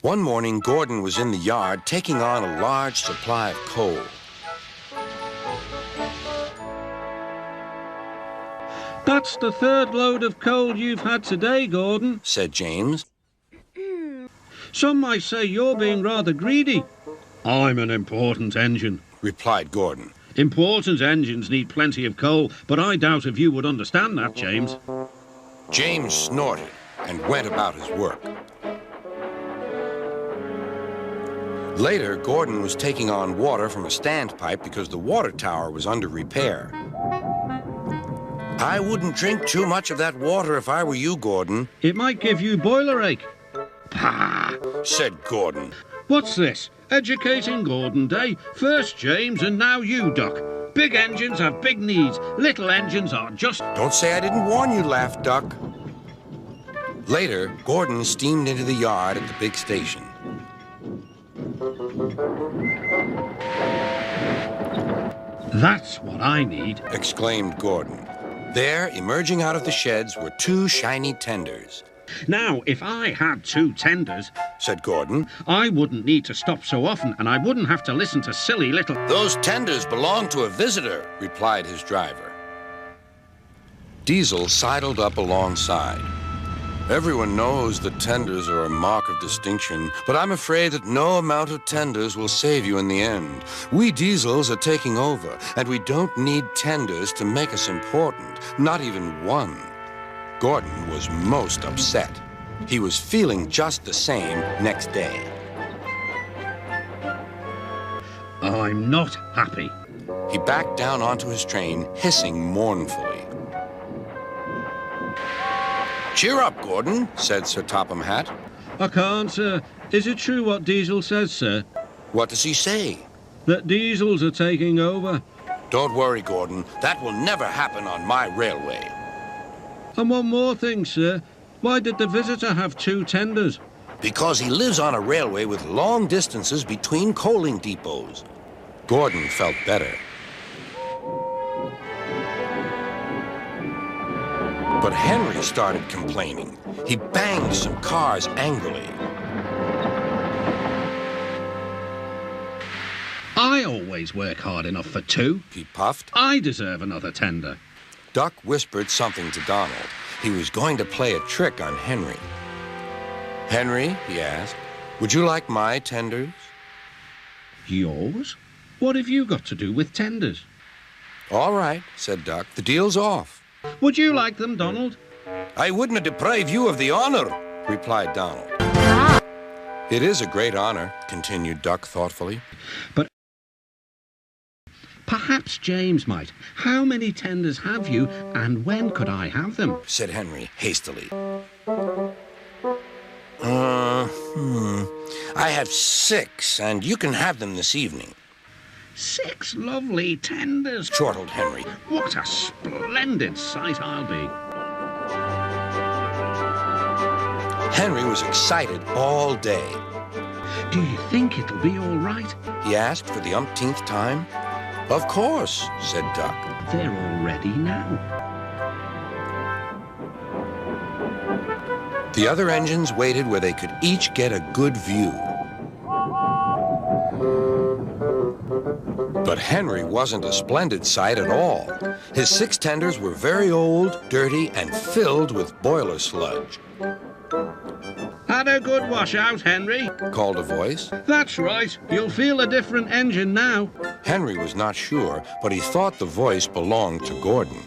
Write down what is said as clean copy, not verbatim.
One morning, Gordon was in the yard taking on a large supply of coal. That's the third load of coal you've had today, Gordon, said James. Some might say you're being rather greedy. I'm an important engine, replied Gordon. Important engines need plenty of coal, but I doubt if you would understand that, James. James snorted and went about his work. Later, Gordon was taking on water from a standpipe because the water tower was under repair. I wouldn't drink too much of that water if I were you, Gordon. It might give you boiler ache. Pah, said Gordon. What's this? Educating Gordon Day? First James and now you, Duck. Big engines have big needs. Little engines are just... Don't say I didn't warn you, laughed Duck. Later, Gordon steamed into the yard at the big station. That's what I need, exclaimed Gordon. There, emerging out of the sheds, were two shiny tenders. Now, if I had two tenders, said Gordon, I wouldn't need to stop so often, and I wouldn't have to listen to silly little... Those tenders belong to a visitor, replied his driver. Diesel sidled up alongside. Everyone knows that tenders are a mark of distinction, but I'm afraid that no amount of tenders will save you in the end. We Diesels are taking over, and we don't need tenders to make us important, not even one. Gordon was most upset. He was feeling just the same next day. I'm not happy. He backed down onto his train, hissing mournfully. Cheer up, Gordon, said Sir Topham Hatt. I can't, sir. Is it true what Diesel says, sir? What does he say? That Diesels are taking over. Don't worry, Gordon. That will never happen on my railway. And one more thing, sir. Why did the visitor have two tenders? Because he lives on a railway with long distances between coaling depots. Gordon felt better. But Henry started complaining. He banged some cars angrily. I always work hard enough for two, he puffed. I deserve another tender. Duck whispered something to Donald. He was going to play a trick on Henry. Henry, he asked, would you like my tenders? Yours? What have you got to do with tenders? All right, said Duck. The deal's off. Would you like them, Donald? I wouldn't deprive you of the honor, replied Donald. It is a great honor, continued Duck thoughtfully. But perhaps James might. How many tenders have you, and when could I have them? Said Henry hastily. I have 6, and you can have them this evening. 6 lovely tenders, chortled Henry. What a splendid sight I'll be. Henry was excited all day. Do you think it'll be all right? He asked for the umpteenth time. Of course, said Duck. They're all ready now. The other engines waited where they could each get a good view. But Henry wasn't a splendid sight at all. His 6 tenders were very old, dirty, and filled with boiler sludge. Had a good washout, Henry, called a voice. That's right. You'll feel a different engine now. Henry was not sure, but he thought the voice belonged to Gordon.